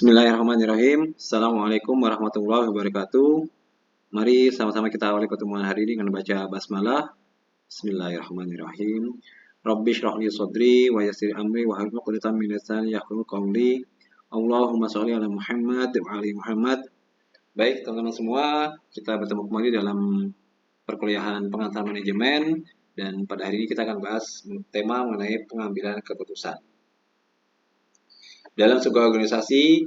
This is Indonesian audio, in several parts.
Bismillahirrahmanirrahim. Assalamualaikum warahmatullahi wabarakatuh. Mari sama-sama kita awali pertemuan hari ini dengan baca basmalah. Bismillahirrahmanirrahim. Rabbi shrah li sadri wa yassir amri wa hlul 'uqdatam min lisani yafqahu qawli. Allahumma shalli ala Muhammad wa ali Muhammad. Baik, teman-teman semua, kita bertemu kembali dalam perkuliahan pengantar manajemen dan pada hari ini kita akan bahas tema mengenai pengambilan keputusan. Dalam sebuah organisasi,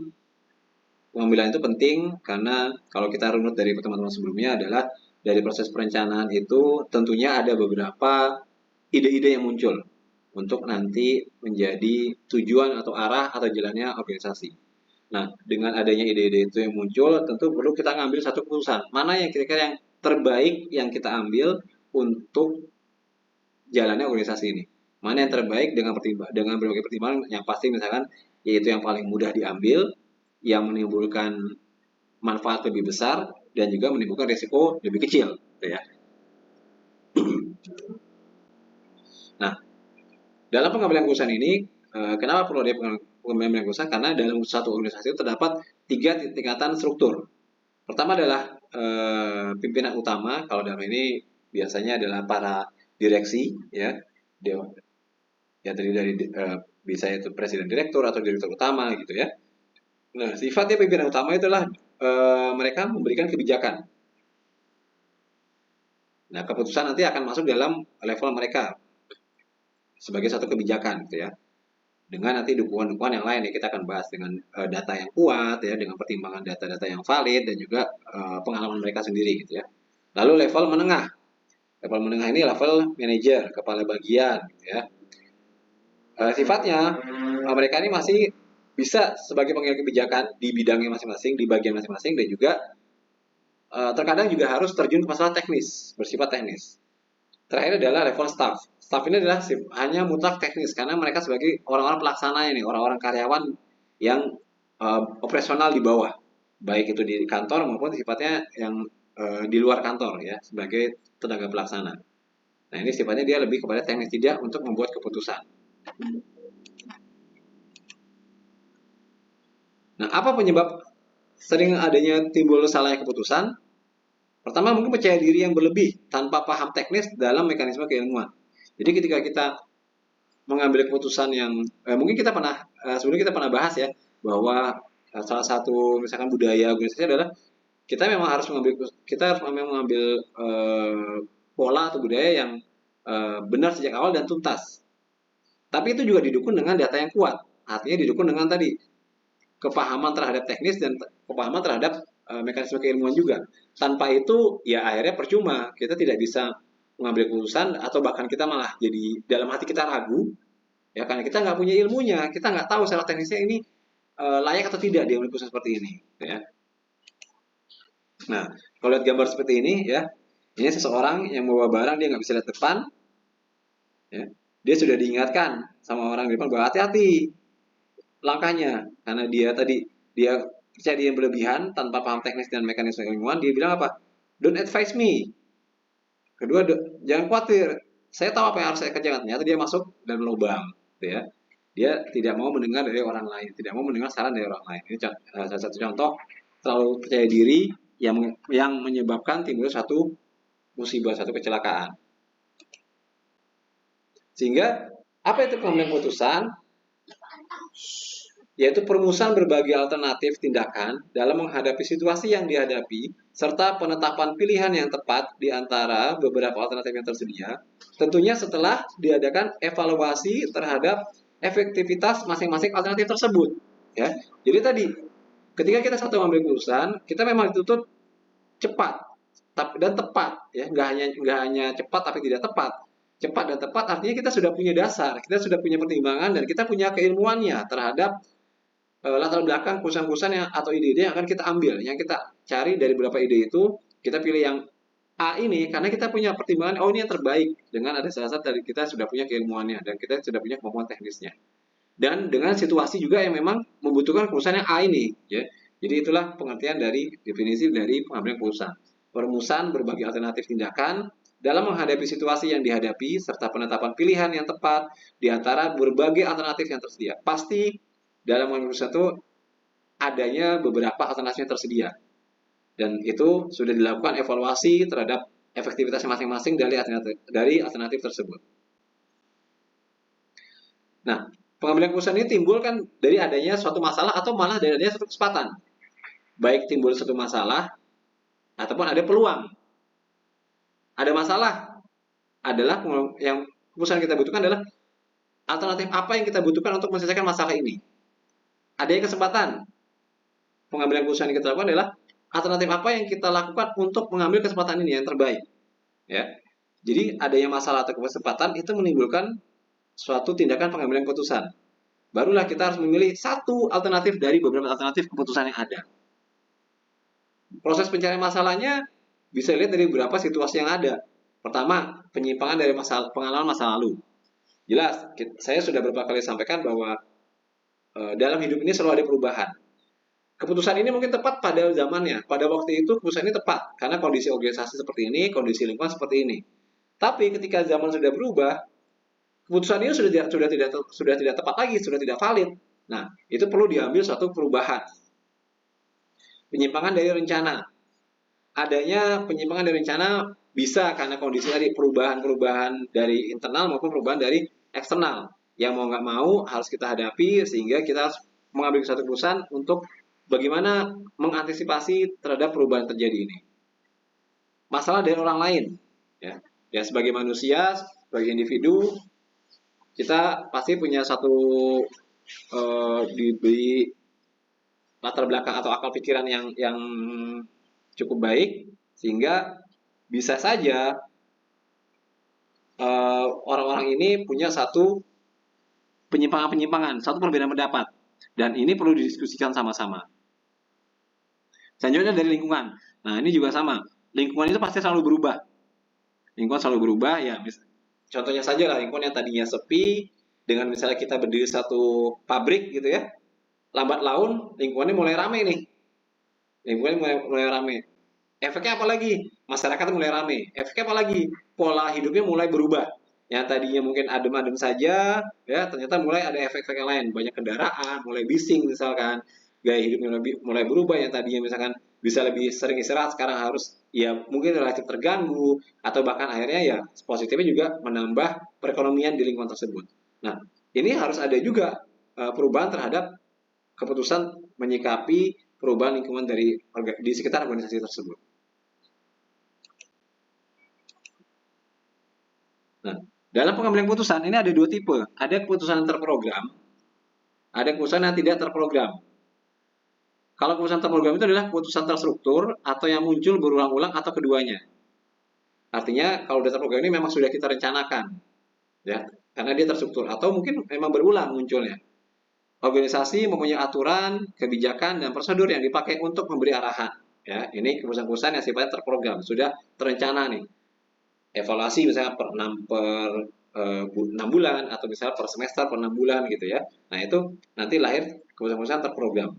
pengambilan itu penting karena kalau kita runut dari teman-teman sebelumnya adalah dari proses perencanaan itu tentunya ada beberapa ide-ide yang muncul untuk nanti menjadi tujuan atau arah atau jalannya organisasi. Nah, dengan adanya ide-ide itu yang muncul, tentu perlu kita ngambil satu keputusan. Mana yang kira-kira yang terbaik yang kita ambil untuk jalannya organisasi ini? Mana yang terbaik dengan berbagai pertimbangan yang pasti misalkan yaitu yang paling mudah diambil, yang menimbulkan manfaat lebih besar dan juga menimbulkan risiko lebih kecil, gitu ya. Nah, dalam pengambilan keputusan ini, kenapa perlu ada pengambilan keputusan? Karena dalam satu organisasi itu terdapat 3 tingkatan struktur. Pertama adalah pimpinan utama, kalau dalam ini biasanya adalah para direksi, ya terdiri dari bisa itu presiden direktur atau direktur utama gitu ya. Nah, sifatnya pimpinan utama itulah mereka memberikan kebijakan. Nah, keputusan nanti akan masuk dalam level mereka sebagai satu kebijakan gitu ya. Dengan nanti dukungan-dukungan yang lain ya, kita akan bahas dengan data yang kuat ya, dengan pertimbangan data-data yang valid dan juga pengalaman mereka sendiri gitu ya. Lalu level menengah. Level menengah ini level manajer, kepala bagian gitu ya. Sifatnya mereka ini masih bisa sebagai pengambil kebijakan di bidangnya masing-masing, di bagian masing-masing, dan juga terkadang juga harus terjun ke masalah teknis, bersifat teknis. Terakhir adalah level staff. Staff ini adalah hanya mutlak teknis karena mereka sebagai orang-orang pelaksana ini, orang-orang karyawan yang operasional di bawah, baik itu di kantor maupun sifatnya yang di luar kantor ya, sebagai tenaga pelaksana. Nah, ini sifatnya dia lebih kepada teknis, tidak untuk membuat keputusan. Nah, apa penyebab sering adanya timbul salahnya keputusan? Pertama, mungkin percaya diri yang berlebih tanpa paham teknis dalam mekanisme keilmuan. Jadi ketika kita mengambil keputusan yang mungkin kita pernah sebelumnya kita pernah bahas ya, bahwa salah satu misalkan budaya organisasi adalah kita memang harus mengambil pola atau budaya yang benar sejak awal dan tuntas. Tapi itu juga didukung dengan data yang kuat. Artinya didukung dengan tadi kepahaman terhadap teknis dan kepahaman terhadap mekanisme keilmuan juga. Tanpa itu ya akhirnya percuma. Kita tidak bisa mengambil keputusan atau bahkan kita malah jadi dalam hati kita ragu ya, karena kita nggak punya ilmunya, kita nggak tahu secara teknisnya ini layak atau tidak dia keputusan seperti ini ya. Nah, kalau lihat gambar seperti ini ya, ini seseorang yang membawa barang, dia nggak bisa lihat depan ya. Dia sudah diingatkan sama orang di depan bahwa hati-hati langkahnya, karena dia percaya dia berlebihan tanpa paham teknis dan mekanisme ilmuwan. Dia bilang apa? Don't advise me. Kedua, jangan khawatir, saya tahu apa yang harus saya kerjakan. Ternyata dia masuk dan lubang gitu ya. Dia tidak mau mendengar dari orang lain, tidak mau mendengar saran dari orang lain. Ini salah satu contoh terlalu percaya diri yang menyebabkan timbul satu musibah, satu kecelakaan. Sehingga apa itu pengambilan keputusan? Yaitu perumusan berbagai alternatif tindakan dalam menghadapi situasi yang dihadapi, serta penetapan pilihan yang tepat di antara beberapa alternatif yang tersedia, tentunya setelah diadakan evaluasi terhadap efektivitas masing-masing alternatif tersebut. Ya, jadi tadi ketika kita satu mengambil keputusan, kita memang dituntut cepat dan tepat, ya, nggak hanya cepat tapi tidak tepat. Cepat dan tepat artinya kita sudah punya dasar, kita sudah punya pertimbangan, dan kita punya keilmuannya terhadap latar belakang keputusan-keputusan atau ide-ide yang akan kita ambil. Yang kita cari dari beberapa ide itu, kita pilih yang A ini karena kita punya pertimbangan, oh ini yang terbaik, dengan ada dasar dari kita sudah punya keilmuannya dan kita sudah punya kemampuan teknisnya. Dan dengan situasi juga yang memang membutuhkan keputusan yang A ini, ya. Jadi itulah pengertian dari definisi dari pengambilan keputusan. Perumusan berbagai alternatif tindakan dalam menghadapi situasi yang dihadapi, serta penetapan pilihan yang tepat di antara berbagai alternatif yang tersedia. Pasti dalam mengambil keputusan itu adanya beberapa alternatif yang tersedia. Dan itu sudah dilakukan evaluasi terhadap efektivitas masing-masing dari alternatif tersebut. Nah, pengambilan keputusan ini timbul kan dari adanya suatu masalah atau malah dari adanya suatu kesempatan. Baik timbul suatu masalah ataupun ada peluang. Ada masalah adalah yang keputusan kita butuhkan adalah alternatif apa yang kita butuhkan untuk menyelesaikan masalah ini. Adanya kesempatan. Pengambilan keputusan yang kita lakukan adalah alternatif apa yang kita lakukan untuk mengambil kesempatan ini yang terbaik. Ya. Jadi adanya masalah atau kesempatan itu menimbulkan suatu tindakan pengambilan keputusan. Barulah kita harus memilih satu alternatif dari beberapa alternatif keputusan yang ada. Proses pencarian masalahnya bisa dilihat dari beberapa situasi yang ada. Pertama, penyimpangan dari pengalaman masa lalu. Jelas, saya sudah beberapa kali sampaikan bahwa dalam hidup ini selalu ada perubahan. Keputusan ini mungkin tepat pada zamannya, pada waktu itu keputusan ini tepat karena kondisi organisasi seperti ini, kondisi lingkungan seperti ini. Tapi ketika zaman sudah berubah, keputusan ini sudah tidak tepat lagi, sudah tidak valid. Nah, itu perlu diambil suatu perubahan. Penyimpangan dari rencana. Adanya penyimpangan dari rencana bisa karena kondisi tadi perubahan-perubahan dari internal maupun perubahan dari eksternal. Yang mau nggak mau harus kita hadapi sehingga kita harus mengambil suatu keputusan untuk bagaimana mengantisipasi terhadap perubahan terjadi ini. Masalah dari orang lain, ya sebagai manusia, sebagai individu, kita pasti punya satu diberi latar belakang atau akal pikiran yang cukup baik sehingga bisa saja orang-orang ini punya satu penyimpangan, satu perbedaan pendapat, dan ini perlu didiskusikan sama-sama. Selanjutnya dari lingkungan. Nah, ini juga sama. Lingkungan itu pasti selalu berubah. Lingkungan selalu berubah, ya. Contohnya saja lah, lingkungan yang tadinya sepi, dengan misalnya kita berdiri satu pabrik gitu ya. Lambat laun, lingkungannya mulai ramai nih. Lingkungannya mulai ramai. Efeknya apa lagi? Masyarakat mulai ramai. Efeknya apa lagi? Pola hidupnya mulai berubah. Yang tadinya mungkin adem-adem saja, ya ternyata mulai ada efek-efek yang lain. Banyak kendaraan, mulai bising misalkan. Gaya hidupnya mulai berubah, yang tadinya misalkan bisa lebih sering istirahat sekarang harus ya mungkin relatif terganggu atau bahkan akhirnya ya positifnya juga menambah perekonomian di lingkungan tersebut. Nah, ini harus ada juga perubahan terhadap keputusan menyikapi perubahan lingkungan di sekitar organisasi tersebut. Nah, dalam pengambilan keputusan ini ada dua tipe. Ada keputusan yang terprogram, ada keputusan yang tidak terprogram. Kalau keputusan terprogram itu adalah keputusan terstruktur atau yang muncul berulang-ulang atau keduanya. Artinya kalau sudah terprogram ini memang sudah kita rencanakan, ya, karena dia terstruktur atau mungkin memang berulang munculnya. Organisasi mempunyai aturan, kebijakan, dan prosedur yang dipakai untuk memberi arahan. Ya, ini keputusan-keputusan yang sifatnya terprogram, sudah terencana nih. Evaluasi misalnya per 6 bulan atau misalnya per semester per 6 bulan gitu ya. Nah, itu nanti lahir keputusan-keputusan terprogram.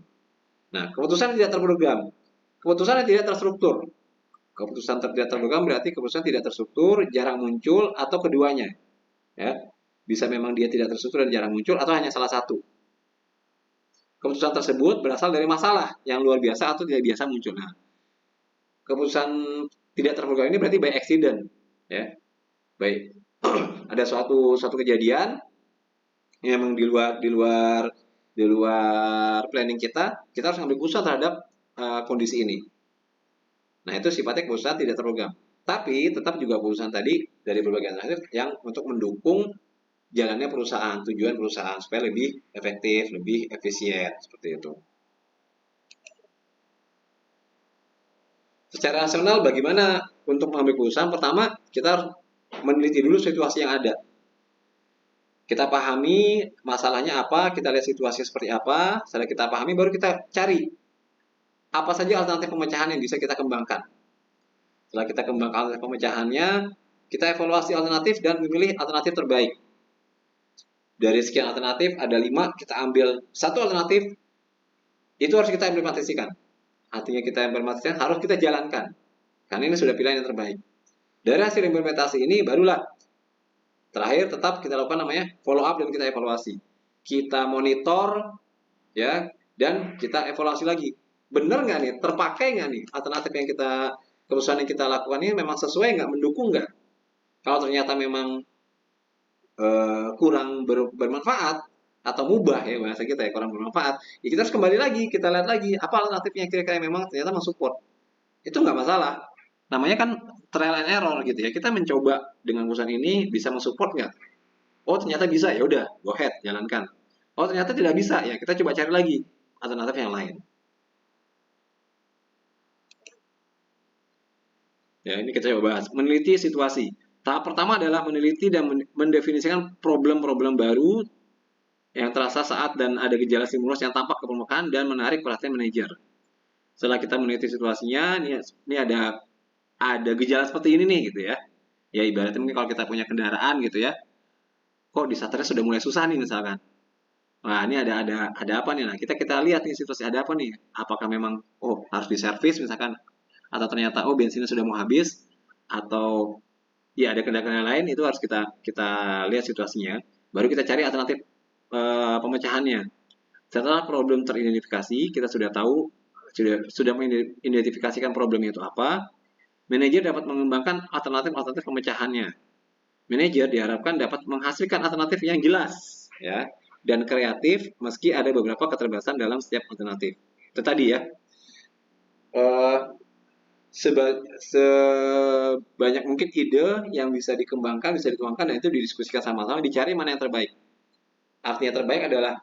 Nah, keputusan tidak terprogram. Keputusan yang tidak terstruktur. Keputusan tidak terprogram berarti keputusan tidak terstruktur, jarang muncul, atau keduanya. Ya, bisa memang dia tidak terstruktur dan jarang muncul, atau hanya salah satu. Keputusan tersebut berasal dari masalah yang luar biasa atau tidak biasa muncul. Nah, keputusan tidak terprogram ini berarti by accident. Ya, baik. Ada suatu kejadian yang memang di luar planning kita harus ambil keputusan terhadap kondisi ini. Nah, itu sifatnya keputusan tidak terprogram. Tapi tetap juga keputusan tadi dari berbagai alternatif yang untuk mendukung jalannya perusahaan, tujuan perusahaan supaya lebih efektif, lebih efisien, seperti itu. Secara rasional bagaimana untuk mengambil keputusan? Pertama, kita harus meneliti dulu situasi yang ada. Kita pahami masalahnya apa, kita lihat situasi seperti apa, setelah kita pahami baru kita cari apa saja alternatif pemecahan yang bisa kita kembangkan. Setelah kita kembangkan alternatif pemecahannya, kita evaluasi alternatif dan memilih alternatif terbaik. Dari sekian alternatif ada 5, kita ambil satu alternatif, itu harus kita implementasikan. Artinya kita implementasikan harus kita jalankan, karena ini sudah pilihan yang terbaik. Dari hasil implementasi ini barulah terakhir tetap kita lakukan namanya follow up dan kita evaluasi. Kita monitor ya dan kita evaluasi lagi. Benar nggak nih, terpakai nggak nih alternatif yang keputusan yang kita lakukan ini memang sesuai nggak, mendukung nggak? Kalau ternyata memang kurang bermanfaat atau mubah ya bahasa kita ya, kurang bermanfaat, ya kita harus kembali lagi, kita lihat lagi apa alternatifnya kira-kira memang ternyata mensupport. Itu nggak masalah. Namanya kan trial and error gitu ya. Kita mencoba dengan perusahaan ini bisa mensupport nggak? Oh ternyata bisa, ya udah, go ahead, jalankan. Oh ternyata tidak bisa, ya kita coba cari lagi alternatif yang lain. Ya ini kita coba bahas. Meneliti situasi. Tahap pertama adalah meneliti dan mendefinisikan problem-problem baru yang terasa saat dan ada gejala stimulus yang tampak ke permukaan dan menarik perhatian manajer. Setelah kita meneliti situasinya, ini ada gejala seperti ini nih gitu ya. Ya ibaratnya mungkin kalau kita punya kendaraan gitu ya, kok di starternya sudah mulai susah nih misalkan. Nah ini ada apa nih? Nah kita lihat nih situasi ada apa nih? Apakah memang harus diservis misalkan, atau ternyata bensinnya sudah mau habis, atau ya ada kendala lain, itu harus kita kita lihat situasinya. Baru kita cari alternatif pemecahannya. Setelah problem teridentifikasi, kita sudah tahu sudah mengidentifikasikan problemnya itu apa. Manajer dapat mengembangkan alternatif pemecahannya. Manajer diharapkan dapat menghasilkan alternatif yang jelas ya dan kreatif meski ada beberapa keterbatasan dalam setiap alternatif. Itu tadi ya. Sebanyak mungkin ide yang bisa dikembangkan, bisa dituangkan, dan itu didiskusikan sama-sama, dicari mana yang terbaik. Artinya terbaik adalah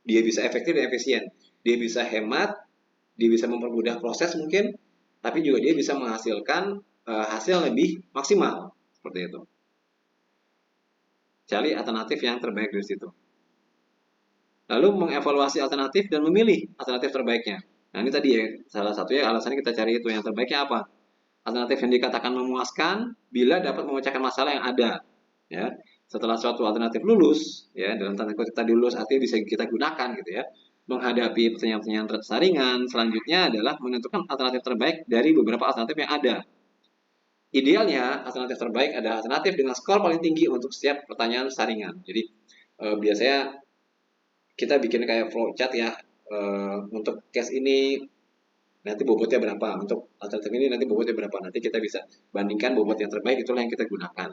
dia bisa efektif dan efisien, dia bisa hemat, dia bisa mempermudah proses mungkin, tapi juga dia bisa menghasilkan hasil lebih maksimal, seperti itu. Cari alternatif yang terbaik dari situ. Lalu mengevaluasi alternatif dan memilih alternatif terbaiknya. Nah ini tadi ya, salah satunya alasannya kita cari itu yang terbaiknya apa. Alternatif yang dikatakan memuaskan bila dapat memecahkan masalah yang ada. Ya, setelah suatu alternatif lulus, ya dalam tanda kutip tadi lulus artinya bisa kita gunakan gitu ya. Menghadapi pertanyaan-pertanyaan saringan, selanjutnya adalah menentukan alternatif terbaik dari beberapa alternatif yang ada. Idealnya alternatif terbaik adalah alternatif dengan skor paling tinggi untuk setiap pertanyaan saringan. Jadi biasanya kita bikin kayak flowchart ya, untuk case ini nanti bobotnya berapa, untuk alternatif ini nanti bobotnya berapa, nanti kita bisa bandingkan bobot yang terbaik, itulah yang kita gunakan.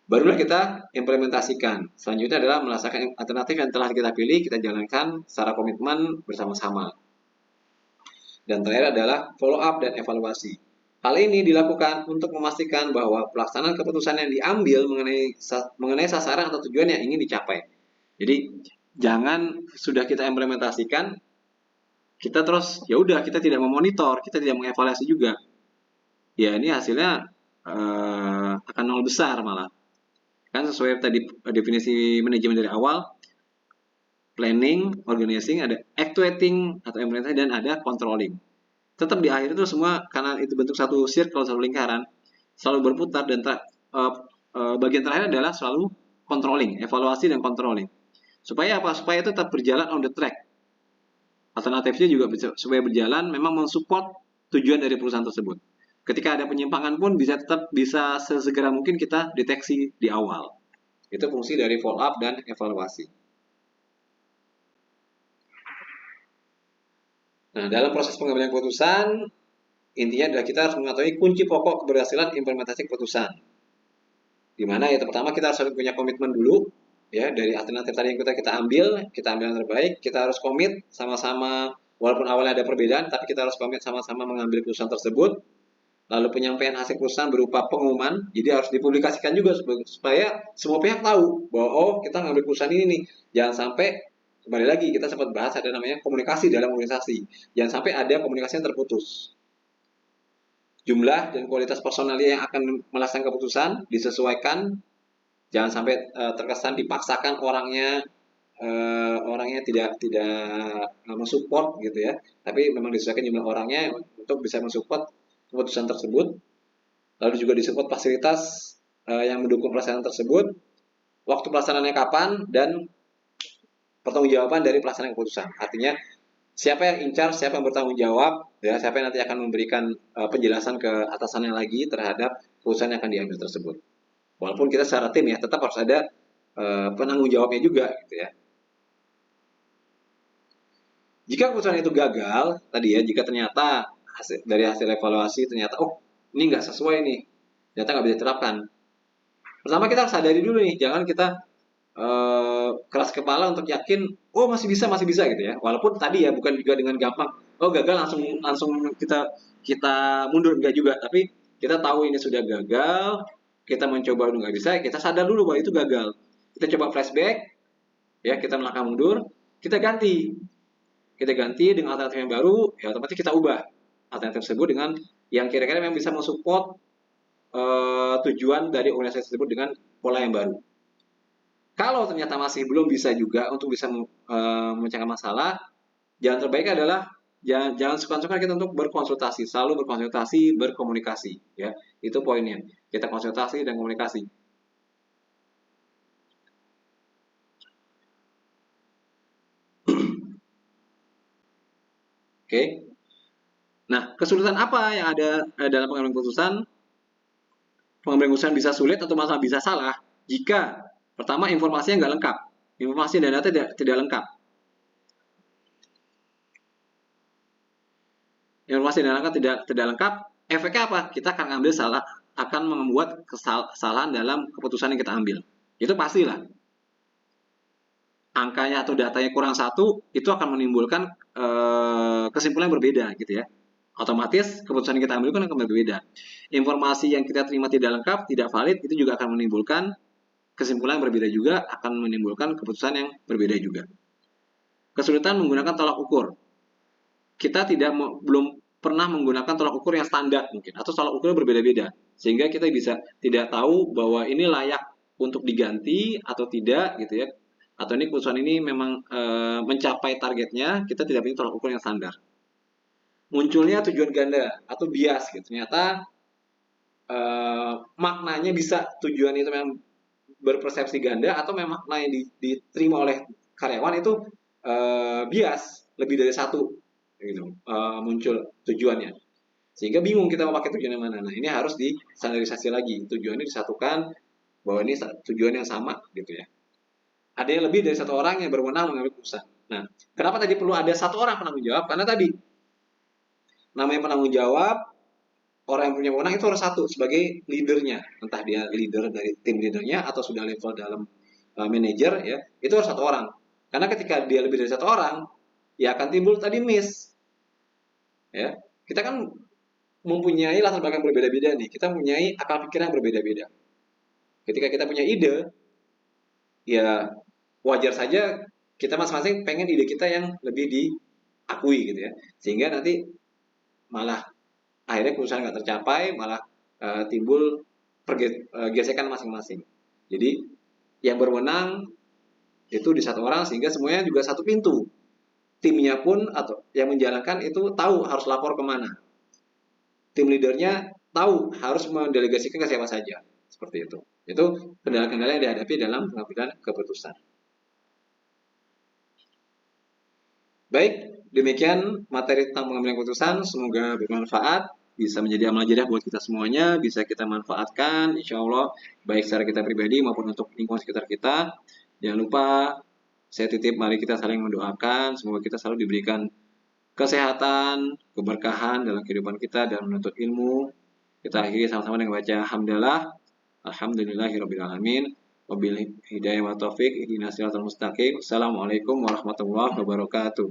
Barulah kita implementasikan. Selanjutnya adalah merasakan alternatif yang telah kita pilih, kita jalankan secara komitmen bersama-sama. Dan terakhir adalah follow up dan evaluasi. Hal ini dilakukan untuk memastikan bahwa pelaksanaan keputusan yang diambil mengenai sasaran atau tujuan yang ingin dicapai. Jadi jangan sudah kita implementasikan, kita terus ya udah kita tidak memonitor, kita tidak mengevaluasi juga. Ya ini hasilnya akan nol besar malah. Kan sesuai tadi definisi manajemen dari awal, planning, organizing, ada actuating atau implementasi, dan ada controlling. Tetap di akhir itu semua karena itu bentuk satu circle, satu lingkaran, selalu berputar, dan bagian terakhir adalah selalu controlling, evaluasi dan controlling. Supaya apa? Supaya itu tetap berjalan on the track. Alternatifnya juga supaya berjalan memang mensupport tujuan dari perusahaan tersebut. Ketika ada penyimpangan pun bisa sesegera mungkin kita deteksi di awal. Itu fungsi dari follow up dan evaluasi. Nah, dalam proses pengambilan keputusan, intinya adalah kita harus mengetahui kunci pokok keberhasilan implementasi keputusan. Di mana ya pertama kita harus punya komitmen dulu ya, dari alternatif tadi yang kita ambil yang terbaik, kita harus komit sama-sama, walaupun awalnya ada perbedaan, tapi kita harus komit sama-sama mengambil keputusan tersebut. Lalu penyampaian hasil keputusan berupa pengumuman, jadi harus dipublikasikan juga supaya semua pihak tahu bahwa kita ngambil keputusan ini nih. Jangan sampai, kembali lagi kita sempat bahas ada namanya komunikasi dalam organisasi, jangan sampai ada komunikasi yang terputus. Jumlah dan kualitas personal yang akan melaksanakan keputusan disesuaikan, jangan sampai terkesan dipaksakan orangnya tidak mensupport gitu ya, tapi memang disesuaikan jumlah orangnya untuk bisa mensupport keputusan tersebut. Lalu juga disupport fasilitas yang mendukung pelaksanaan tersebut, waktu pelaksanaannya kapan, dan pertanggungjawaban dari pelaksanaan keputusan. Artinya siapa yang in charge, siapa yang bertanggung jawab, ya, siapa yang nanti akan memberikan penjelasan ke atasannya lagi terhadap keputusan yang akan diambil tersebut. Walaupun kita secara tim ya tetap harus ada penanggung jawabnya juga gitu ya. Jika keputusan itu gagal, tadi ya, jika ternyata dari hasil evaluasi ternyata, oh ini nggak sesuai nih, ternyata nggak bisa diterapkan. Pertama kita harus sadari dulu nih, jangan kita keras kepala untuk yakin, oh masih bisa gitu ya. Walaupun tadi ya bukan juga dengan gampang, oh gagal langsung langsung kita kita mundur, enggak juga. Tapi kita tahu ini sudah gagal, kita mencoba udah nggak bisa, kita sadar dulu bahwa itu gagal. Kita coba flashback, ya kita melangkah mundur, kita ganti, dengan alternatif yang baru, ya otomatis kita ubah alternatif tersebut dengan yang kira-kira yang bisa mensupport tujuan dari organisasi tersebut dengan pola yang baru. Kalau ternyata masih belum bisa juga untuk bisa memecahkan masalah, jalan terbaik adalah jangan suka-suka kita untuk berkonsultasi, selalu berkonsultasi, berkomunikasi, ya. Itu poinnya. Kita konsultasi dan komunikasi. Oke. Nah, kesulitan apa yang ada dalam pengambilan keputusan? Pengambilan keputusan bisa sulit atau masalah bisa salah jika pertama informasinya nggak lengkap, informasi dan data tidak lengkap. Informasi dan data tidak lengkap, efeknya apa? Kita akan membuat kesalahan dalam keputusan yang kita ambil. Itu pastilah. Angkanya atau datanya kurang satu, itu akan menimbulkan kesimpulan yang berbeda gitu ya. Otomatis keputusan yang kita ambil kan akan berbeda. Informasi yang kita terima tidak lengkap, tidak valid, itu juga akan menimbulkan kesimpulan yang berbeda juga, akan menimbulkan keputusan yang berbeda juga. Kesulitan menggunakan tolak ukur. Kita belum pernah menggunakan tolak ukur yang standar mungkin, atau tolak ukur berbeda-beda, sehingga kita bisa tidak tahu bahwa ini layak untuk diganti atau tidak gitu ya, atau ini keputusan ini memang mencapai targetnya, kita tidak punya tolak ukur yang standar. Munculnya tujuan ganda atau bias gitu, ternyata maknanya bisa tujuan itu memang berpersepsi ganda, atau memang makna yang diterima oleh karyawan itu bias lebih dari satu gitu, muncul tujuannya, sehingga bingung kita mau pakai tujuan yang mana. Nah ini harus distandarisasi lagi, tujuannya disatukan bahwa ini tujuan yang sama gitu ya. Ada yang lebih dari satu orang yang berwenang mengambil keputusan. Nah, kenapa tadi perlu ada satu orang penanggung jawab? Karena tadi namanya penanggung jawab, orang yang punya wewenang itu harus satu sebagai leadernya, entah dia leader dari tim leadernya atau sudah level dalam manajer ya, itu harus satu orang. Karena ketika dia lebih dari satu orang, ya akan timbul tadi miss. Ya, kita kan mempunyai latar belakang berbeda-beda nih, kita mempunyai akal pikiran yang berbeda-beda. Ketika kita punya ide, ya wajar saja kita masing-masing pengen ide kita yang lebih diakui gitu ya, sehingga nanti malah akhirnya keputusan nggak tercapai, malah timbul gesekan masing-masing. Jadi yang berwenang itu di satu orang, sehingga semuanya juga satu pintu. Timnya pun atau yang menjalankan itu tahu harus lapor kemana. Tim leadernya tahu harus mendelegasikan ke siapa saja. Seperti itu. Itu kendala-kendala yang dihadapi dalam pengambilan keputusan. Baik, demikian materi tentang pengambilan keputusan. Semoga bermanfaat, bisa menjadi amal jariah buat kita semuanya, bisa kita manfaatkan, insya Allah, baik secara kita pribadi maupun untuk lingkungan sekitar kita. Jangan lupa, saya titip mari kita saling mendoakan, semoga kita selalu diberikan kesehatan, keberkahan dalam kehidupan kita dan menuntut ilmu. Kita akhiri sama-sama dengan baca hamdalah, alhamdulillahirobbilalamin, wabil hidayah wa taufik, ihdinas siratal mustaqim. Assalamualaikum warahmatullahi wabarakatuh.